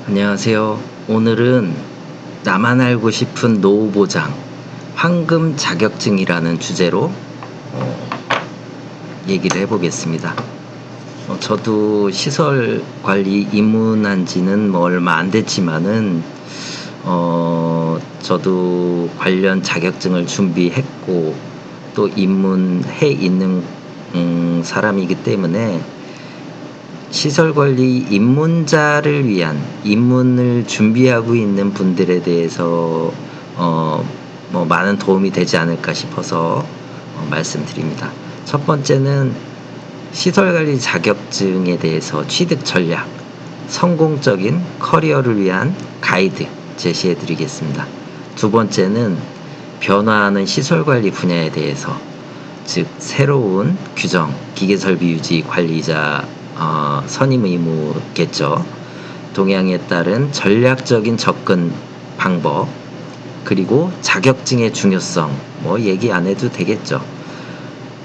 안녕하세요. 오늘은 나만 알고 싶은 노후 보장, 황금 자격증이라는 주제로 어, 얘기를 해보겠습니다. 저도 시설 관리 입문한 지는 뭐 얼마 안 됐지만은 저도 관련 자격증을 준비했고 또 입문해 있는 사람이기 때문에 시설관리 입문자를 위한 입문을 준비하고 있는 분들에 대해서 많은 도움이 되지 않을까 싶어서 말씀드립니다. 첫 번째는 시설관리 자격증에 대해서 취득 전략, 성공적인 커리어를 위한 가이드 제시해 드리겠습니다. 두 번째는 변화하는 시설관리 분야에 대해서, 즉 새로운 규정, 기계설비 유지 관리자 선임 의무겠죠. 동향에 따른 전략적인 접근 방법, 그리고 자격증의 중요성, 뭐 얘기 안 해도 되겠죠.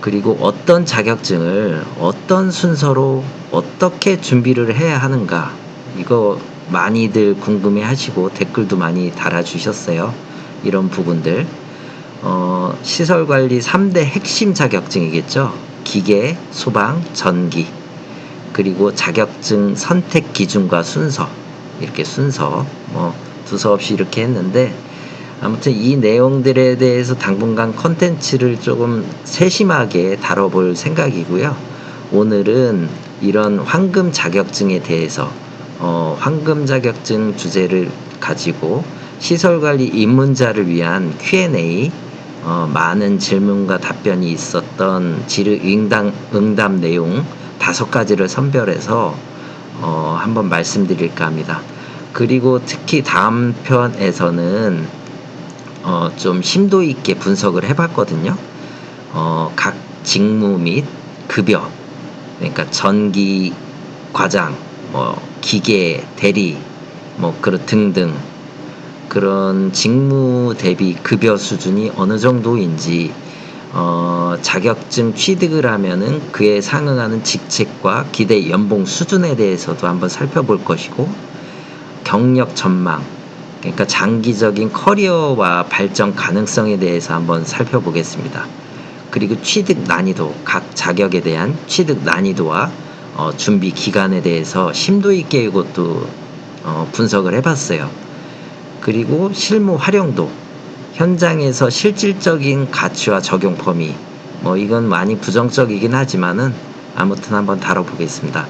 그리고 어떤 자격증을 어떤 순서로 어떻게 준비를 해야 하는가, 이거 많이들 궁금해 하시고 댓글도 많이 달아주셨어요. 이런 부분들 시설관리 3대 핵심 자격증이겠죠. 기계, 소방, 전기, 그리고 자격증 선택 기준과 순서, 이렇게 순서 두서없이 이렇게 했는데, 아무튼 이 내용들에 대해서 당분간 컨텐츠를 조금 세심하게 다뤄볼 생각이고요. 오늘은 이런 황금 자격증에 대해서 황금 자격증 주제를 가지고 시설관리 입문자를 위한 Q&A, 많은 질문과 답변이 있었던 질의응답 내용 5가지를 선별해서 한번 말씀드릴까 합니다. 그리고 특히 다음 편에서는 좀 심도 있게 분석을 해봤거든요. 각 직무 및 급여, 그러니까 전기 과장, 기계 대리, 등등, 그런 직무 대비 급여 수준이 어느 정도인지, 자격증 취득을 하면은 그에 상응하는 직책과 기대 연봉 수준에 대해서도 한번 살펴볼 것이고, 경력 전망, 그러니까 장기적인 커리어와 발전 가능성에 대해서 한번 살펴보겠습니다. 그리고 취득 난이도, 각 자격에 대한 취득 난이도와 준비 기간에 대해서 심도 있게 이것도 분석을 해봤어요. 그리고 실무 활용도, 현장에서 실질적인 가치와 적용 범위, 이건 많이 부정적이긴 하지만은 아무튼 한번 다뤄보겠습니다.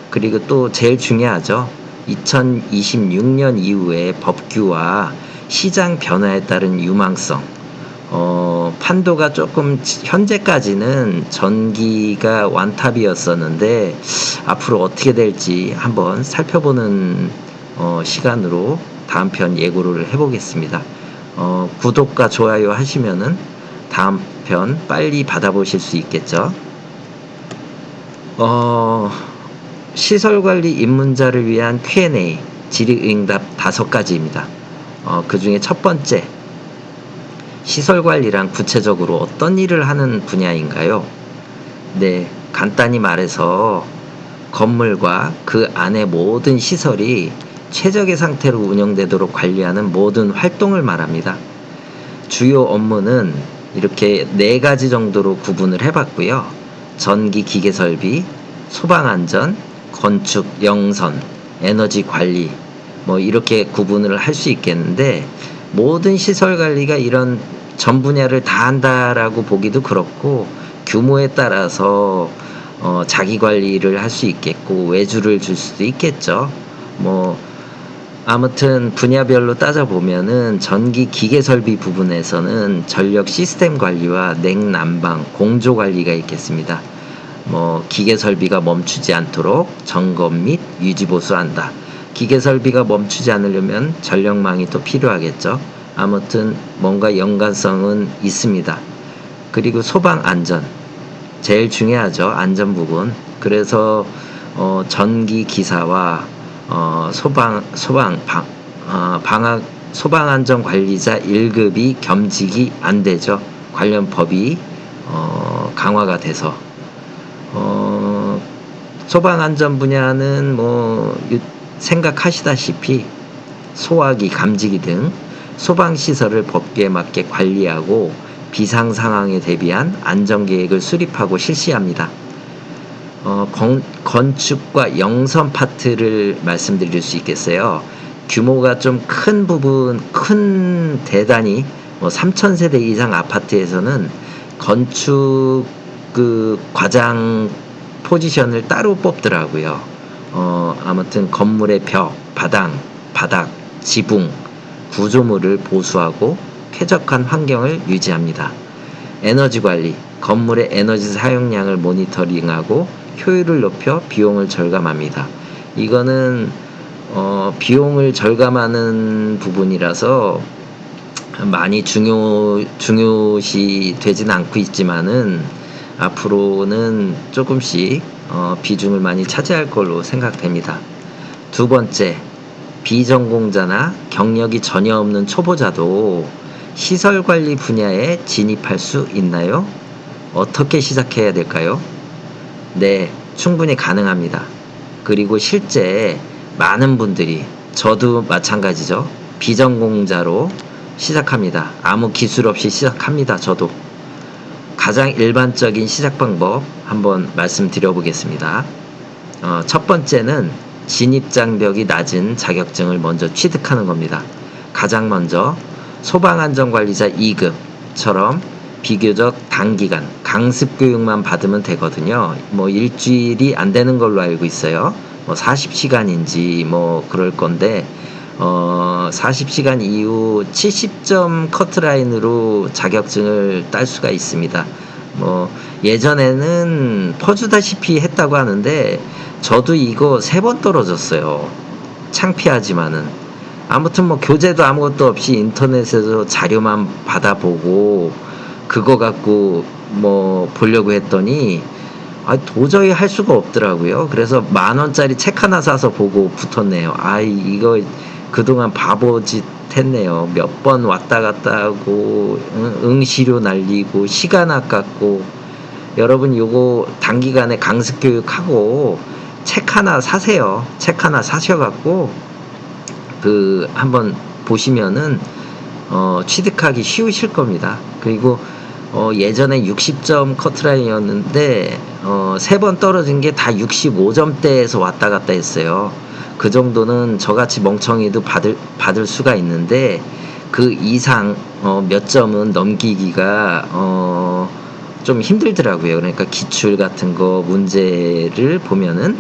그리고 또 제일 중요하죠. 2026년 이후에 법규와 시장 변화에 따른 유망성, 판도가 조금 현재까지는 전기가 완탑이었었는데 앞으로 어떻게 될지 한번 살펴보는 시간으로 다음 편 예고를 해보겠습니다. 구독과 좋아요 하시면은 다음 편 빨리 받아보실 수 있겠죠. 시설관리 입문자를 위한 Q&A 질의응답 5가지입니다. 그 중에 첫 번째, 시설관리란 구체적으로 어떤 일을 하는 분야인가요? 네, 간단히 말해서 건물과 그 안의 모든 시설이 최적의 상태로 운영되도록 관리하는 모든 활동을 말합니다. 주요 업무는 이렇게 4가지 정도로 구분을 해봤고요. 전기 기계 설비, 소방 안전, 건축, 영선, 에너지 관리, 이렇게 구분을 할 수 있겠는데, 모든 시설 관리가 이런 전 분야를 다 한다라고 보기도 그렇고, 규모에 따라서 자기 관리를 할 수 있겠고 외주를 줄 수도 있겠죠. 아무튼 분야별로 따져보면은 전기 기계 설비 부분에서는 전력 시스템 관리와 냉난방 공조 관리가 있겠습니다. 기계 설비가 멈추지 않도록 점검 및 유지 보수한다. 기계 설비가 멈추지 않으려면 전력망이 또 필요하겠죠. 아무튼 뭔가 연관성은 있습니다. 그리고 소방 안전, 제일 중요하죠. 안전 부분. 그래서 전기 기사와 소방 안전 관리자 1급이 겸직이 안 되죠. 관련 법이 강화가 돼서 소방 안전 분야는 생각하시다시피 소화기, 감지기 등 소방시설을 법규에 맞게 관리하고 비상 상황에 대비한 안전계획을 수립하고 실시합니다. 건축과 영선 파트를 말씀드릴 수 있겠어요. 규모가 좀 큰 부분, 큰 대단위, 3,000세대 이상 아파트에서는 건축 과장 포지션을 따로 뽑더라고요. 아무튼 건물의 벽, 바닥, 지붕, 구조물을 보수하고 쾌적한 환경을 유지합니다. 에너지 관리, 건물의 에너지 사용량을 모니터링하고 효율을 높여 비용을 절감합니다. 이거는 비용을 절감하는 부분이라서 많이 중요시 되진 않고 있지만은 앞으로는 조금씩 비중을 많이 차지할 걸로 생각됩니다. 두 번째, 비전공자나 경력이 전혀 없는 초보자도 시설관리 분야에 진입할 수 있나요? 어떻게 시작해야 될까요? 네, 충분히 가능합니다. 그리고 실제 많은 분들이, 저도 마찬가지죠. 비전공자로 시작합니다. 아무 기술 없이 시작합니다. 저도. 가장 일반적인 시작 방법 한번 말씀드려 보겠습니다. 첫 번째는 진입장벽이 낮은 자격증을 먼저 취득하는 겁니다. 가장 먼저 소방안전관리자 2급처럼 비교적 단기간 강습 교육만 받으면 되거든요. 일주일이 안 되는 걸로 알고 있어요. 40시간인지 그럴 건데 40시간 이후 70점 커트라인으로 자격증을 딸 수가 있습니다. 예전에는 퍼주다시피 했다고 하는데 저도 이거 3번 떨어졌어요. 창피하지만은. 아무튼 교재도 아무것도 없이 인터넷에서 자료만 받아보고 그거 갖고 보려고 했더니 도저히 할 수가 없더라고요. 그래서 10,000원짜리 책 하나 사서 보고 붙었네요. 이거 그동안 바보짓 했네요. 몇 번 왔다 갔다 하고 응시료 날리고 시간 아깝고. 여러분 요거 단기간에 강습 교육하고 책 하나 사세요. 책 하나 사셔갖고 한번 보시면은 취득하기 쉬우실 겁니다. 그리고 예전에 60점 커트라인이었는데 3번 떨어진 게 다 65점대에서 왔다 갔다 했어요. 그 정도는 저같이 멍청이도 받을 수가 있는데 그 이상 몇 점은 넘기기가 좀 힘들더라고요. 그러니까 기출 같은 거 문제를 보면은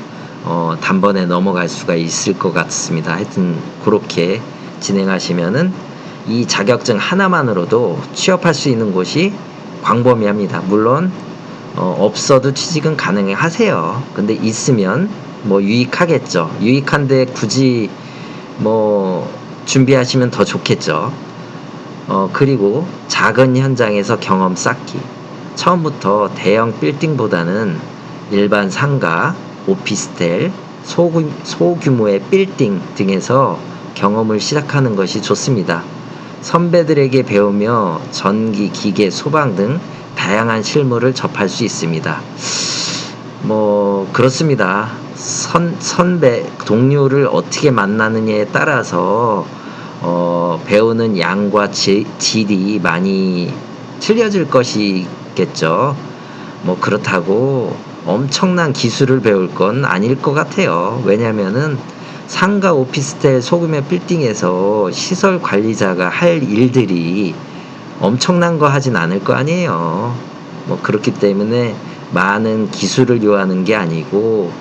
단번에 넘어갈 수가 있을 것 같습니다. 하여튼 그렇게 진행하시면은 이 자격증 하나만으로도 취업할 수 있는 곳이 광범위합니다. 물론 없어도 취직은 가능하세요. 근데 있으면 유익하겠죠. 유익한데 굳이 준비하시면 더 좋겠죠. 그리고 작은 현장에서 경험 쌓기. 처음부터 대형 빌딩보다는 일반 상가, 오피스텔, 소규모의 빌딩 등에서 경험을 시작하는 것이 좋습니다. 선배들에게 배우며 전기, 기계, 소방 등 다양한 실무를 접할 수 있습니다. 그렇습니다. 선배, 동료를 어떻게 만나느냐에 따라서 배우는 양과 질이 많이 틀려질 것이겠죠. 그렇다고 엄청난 기술을 배울 건 아닐 것 같아요. 왜냐면은 상가, 오피스텔, 소규모 빌딩에서 시설 관리자가 할 일들이 엄청난 거 하진 않을 거 아니에요. 그렇기 때문에 많은 기술을 요하는 게 아니고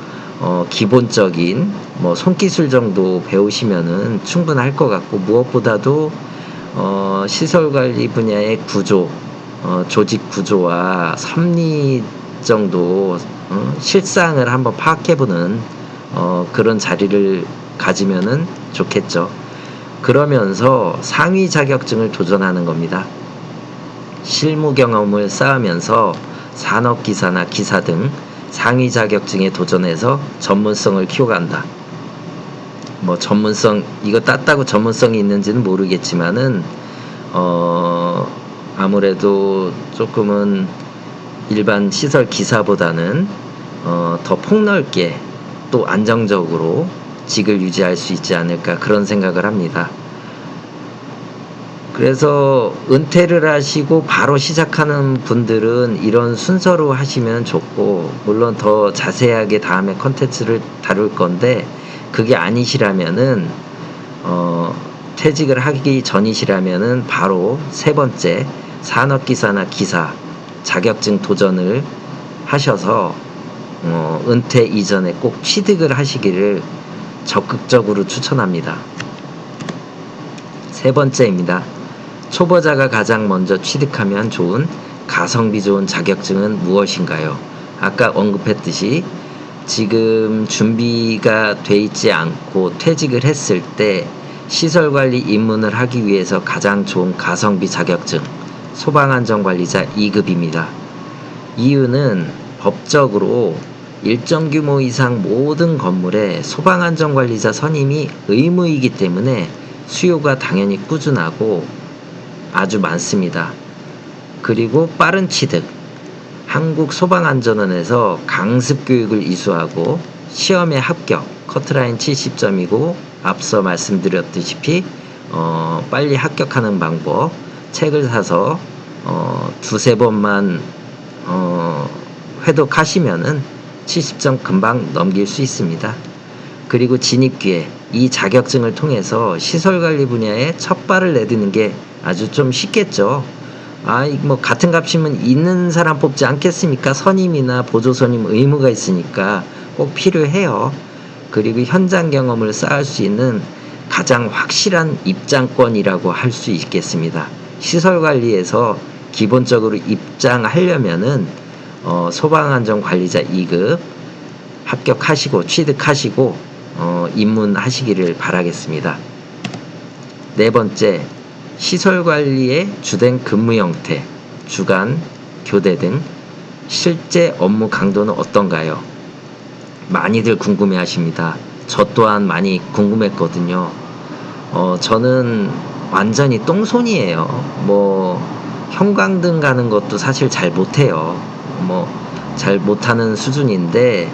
기본적인 손기술 정도 배우시면은 충분할 것 같고, 무엇보다도 시설 관리 분야의 구조, 조직 구조와 섭리 정도 실상을 한번 파악해보는 그런 자리를 가지면은 좋겠죠. 그러면서 상위 자격증을 도전하는 겁니다. 실무 경험을 쌓으면서 산업기사나 기사 등 상위 자격증에 도전해서 전문성을 키워간다. 전문성, 이거 땄다고 전문성이 있는지는 모르겠지만은 아무래도 조금은 일반 시설 기사보다는 더 폭넓게 또 안정적으로 직을 유지할 수 있지 않을까 그런 생각을 합니다. 그래서 은퇴를 하시고 바로 시작하는 분들은 이런 순서로 하시면 좋고, 물론 더 자세하게 다음에 컨텐츠를 다룰 건데, 그게 아니시라면은 퇴직을 하기 전이시라면은 바로 세 번째 산업기사나 기사 자격증 도전을 하셔서 은퇴 이전에 꼭 취득을 하시기를 적극적으로 추천합니다. 세 번째입니다. 초보자가 가장 먼저 취득하면 좋은 가성비 좋은 자격증은 무엇인가요? 아까 언급했듯이 지금 준비가 돼 있지 않고 퇴직을 했을 때 시설관리 입문을 하기 위해서 가장 좋은 가성비 자격증, 소방안전관리자 2급입니다. 이유는 법적으로 일정 규모 이상 모든 건물에 소방안전관리자 선임이 의무이기 때문에 수요가 당연히 꾸준하고 아주 많습니다. 그리고 빠른 취득, 한국소방안전원에서 강습교육을 이수하고 시험에 합격, 커트라인 70점이고 앞서 말씀드렸다시피 빨리 합격하는 방법, 책을 사서 두세 번만 회독하시면은 70점 금방 넘길 수 있습니다. 그리고 진입기회, 이 자격증을 통해서 시설관리 분야에 첫 발을 내딛는 게 아주 좀 쉽겠죠. 뭐 같은 값이면 있는 사람 뽑지 않겠습니까? 선임이나 보조선임 의무가 있으니까 꼭 필요해요. 그리고 현장 경험을 쌓을 수 있는 가장 확실한 입장권이라고 할 수 있겠습니다. 시설관리에서 기본적으로 입장하려면은 소방안전관리자 2급 합격하시고 취득하시고 입문하시기를 바라겠습니다. 네 번째, 시설관리의 주된 근무 형태, 주간, 교대 등 실제 업무 강도는 어떤가요? 많이들 궁금해 하십니다. 저 또한 많이 궁금했거든요. 저는 완전히 똥손이에요. 형광등 가는 것도 사실 잘 못해요. 잘 못하는 수준인데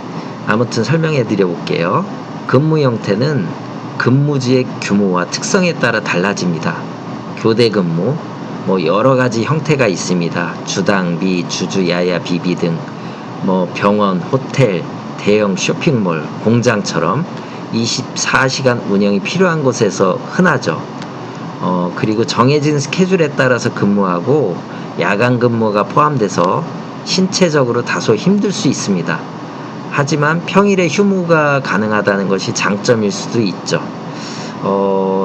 아무튼 설명해 드려 볼게요. 근무 형태는 근무지의 규모와 특성에 따라 달라집니다. 교대 근무, 여러 가지 형태가 있습니다. 주당비, 주주, 야야, 비비 등 병원, 호텔, 대형 쇼핑몰, 공장처럼 24시간 운영이 필요한 곳에서 흔하죠. 그리고 정해진 스케줄에 따라서 근무하고 야간 근무가 포함돼서 신체적으로 다소 힘들 수 있습니다. 하지만 평일에 휴무가 가능하다는 것이 장점일 수도 있죠.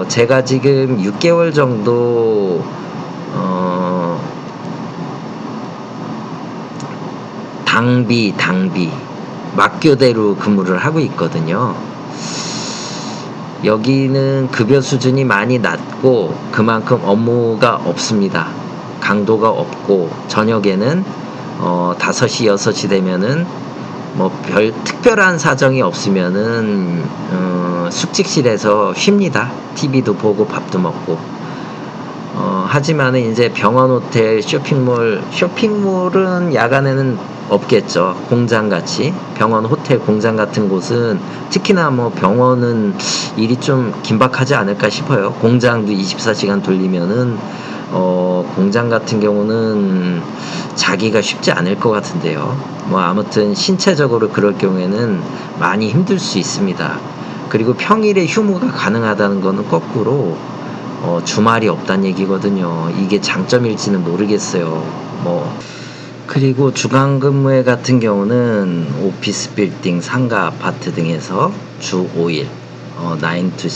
제가 지금 6개월 정도 당비 막교대로 근무를 하고 있거든요. 여기는 급여 수준이 많이 낮고 그만큼 업무가 없습니다. 강도가 없고 저녁에는 5시 6시 되면은 별 특별한 사정이 없으면은 숙직실에서 쉽니다. TV도 보고 밥도 먹고. 하지만은 이제 병원, 호텔, 쇼핑몰은 야간에는 없겠죠. 공장같이 병원, 호텔, 공장 같은 곳은 특히나 병원은 일이 좀 긴박하지 않을까 싶어요. 공장도 24시간 돌리면은 공장 같은 경우는 자기가 쉽지 않을 것 같은데요. 아무튼 신체적으로 그럴 경우에는 많이 힘들 수 있습니다. 그리고 평일에 휴무가 가능하다는 거는 거꾸로 주말이 없다는 얘기거든요. 이게 장점일지는 모르겠어요. 그리고 주간 근무회 같은 경우는 오피스 빌딩, 상가, 아파트 등에서 주 5일 9 to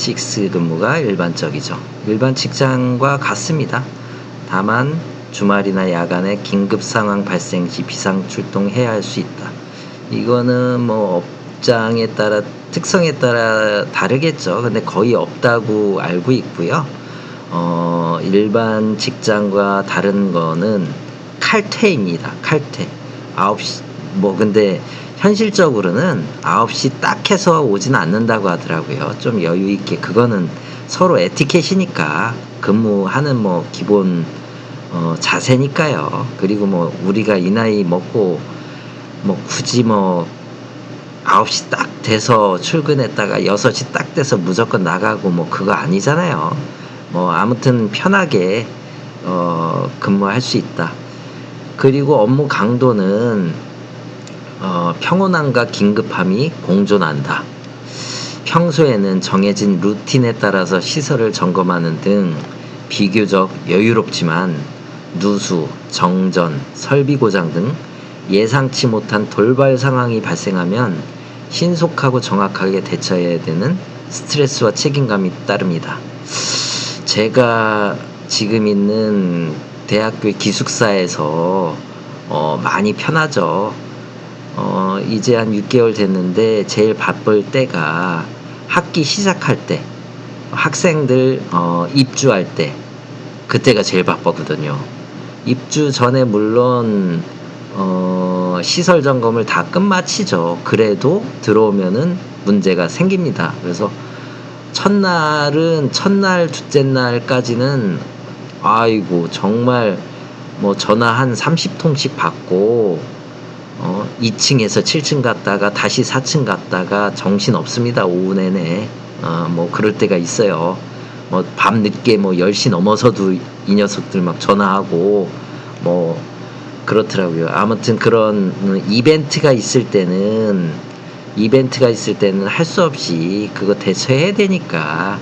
6 근무가 일반적이죠. 일반 직장과 같습니다. 다만 주말이나 야간에 긴급 상황 발생 시 비상 출동해야 할 수 있다. 이거는 업장에 따라 특성에 따라 다르겠죠. 근데 거의 없다고 알고 있고요. 일반 직장과 다른 거는 칼퇴입니다. 칼퇴. 9시 근데 현실적으로는 9시 딱 해서 오진 않는다고 하더라고요. 좀 여유 있게. 그거는 서로 에티켓이니까 근무하는 기본 자세니까요. 그리고 우리가 이 나이 먹고 굳이 9시 딱 돼서 출근했다가 6시 딱 돼서 무조건 나가고 뭐 그거 아니잖아요. 뭐 아무튼 편하게 근무할 수 있다. 그리고 업무 강도는 평온함과 긴급함이 공존한다. 평소에는 정해진 루틴에 따라서 시설을 점검하는 등 비교적 여유롭지만 누수, 정전, 설비 고장 등 예상치 못한 돌발 상황이 발생하면 신속하고 정확하게 대처해야 되는 스트레스와 책임감이 따릅니다. 제가 지금 있는 대학교 기숙사에서 많이 편하죠. 이제 한 6개월 됐는데 제일 바쁠 때가 학기 시작할 때, 학생들 입주할 때, 그때가 제일 바쁘거든요. 입주 전에 물론 시설 점검을 다 끝마치죠. 그래도 들어오면은 문제가 생깁니다. 그래서 첫날, 둘째 날까지는 아이고 정말 뭐 전화 한 30통씩 받고 2층에서 7층 갔다가 다시 4층 갔다가 정신 없습니다. 오후 내내. 뭐 그럴 때가 있어요. 뭐 밤늦게 뭐 10시 넘어서도 이 녀석들 막 전화하고 뭐 그렇더라고요. 아무튼 그런 이벤트가 있을 때는 할 수 없이 그거 대처해야 되니까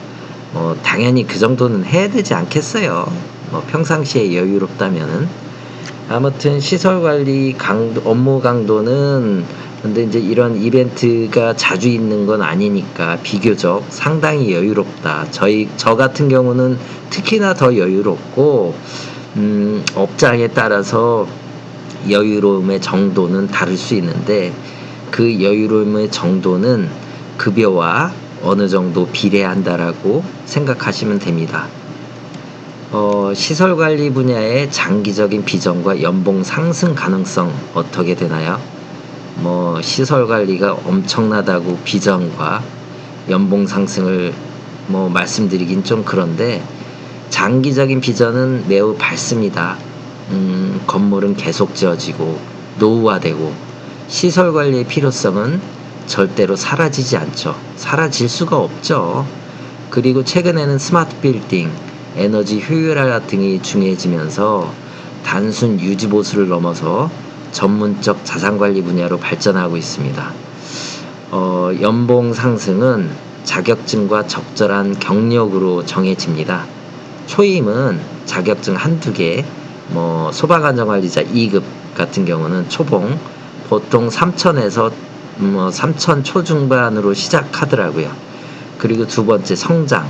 당연히 그 정도는 해야 되지 않겠어요. 뭐 평상시에 여유롭다면은. 아무튼 시설 관리 업무 강도는 근데 이제 이런 이벤트가 자주 있는 건 아니니까 비교적 상당히 여유롭다. 저 같은 경우는 특히나 더 여유롭고 업장에 따라서 여유로움의 정도는 다를 수 있는데 그 여유로움의 정도는 급여와 어느 정도 비례한다라고 생각하시면 됩니다. 시설 관리 분야의 장기적인 비전과 연봉 상승 가능성 어떻게 되나요? 뭐 시설 관리가 엄청나다고 비전과 연봉 상승을 뭐 말씀드리긴 좀 그런데 장기적인 비전은 매우 밝습니다. 건물은 계속 지어지고 노후화되고 시설 관리의 필요성은 절대로 사라지지 않죠. 사라질 수가 없죠. 그리고 최근에는 스마트 빌딩, 에너지 효율화 등이 중요해지면서 단순 유지 보수를 넘어서 전문적 자산관리 분야로 발전하고 있습니다. 연봉 상승은 자격증과 적절한 경력으로 정해집니다. 초임은 자격증 한두 개, 뭐 소방안전관리자 2급 같은 경우는 초봉 보통 3천에서 3천 초중반으로 시작하더라고요. 그리고 두 번째 성장,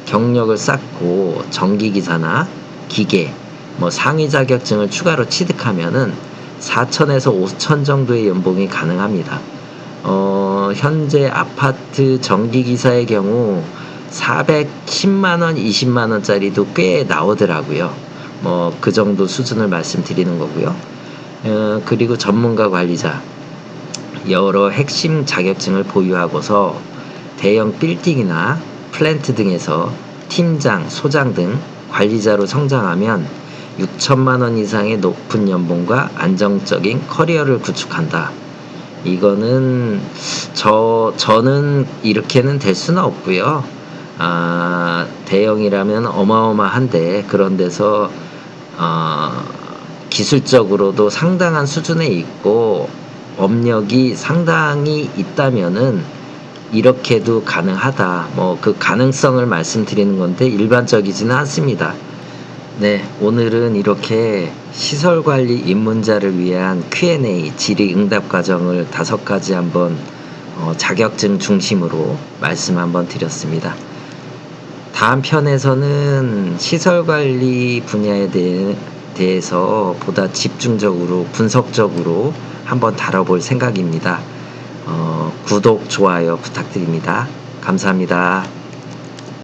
경력을 쌓고 전기기사나 기계, 뭐 상위 자격증을 추가로 취득하면은 4천에서 5천 정도의 연봉이 가능합니다. 현재 아파트 전기기사의 경우 410만원, 20만원짜리도 꽤 나오더라고요. 뭐 그 정도 수준을 말씀드리는 거고요. 그리고 전문가 관리자, 여러 핵심 자격증을 보유하고서 대형 빌딩이나 플랜트 등에서 팀장, 소장 등 관리자로 성장하면 6천만 원 이상의 높은 연봉과 안정적인 커리어를 구축한다. 이거는 저는 이렇게는 될 수는 없고요. 대형이라면 어마어마한데 그런 데서 기술적으로도 상당한 수준에 있고 업력이 상당히 있다면은 이렇게도 가능하다. 뭐 그 가능성을 말씀드리는 건데 일반적이지는 않습니다. 네, 오늘은 이렇게 시설관리 입문자를 위한 Q&A 질의응답 과정을 5가지 한번 자격증 중심으로 말씀 한번 드렸습니다. 다음 편에서는 시설관리 분야에 대해서 보다 집중적으로 분석적으로 한번 다뤄볼 생각입니다. 구독, 좋아요 부탁드립니다. 감사합니다.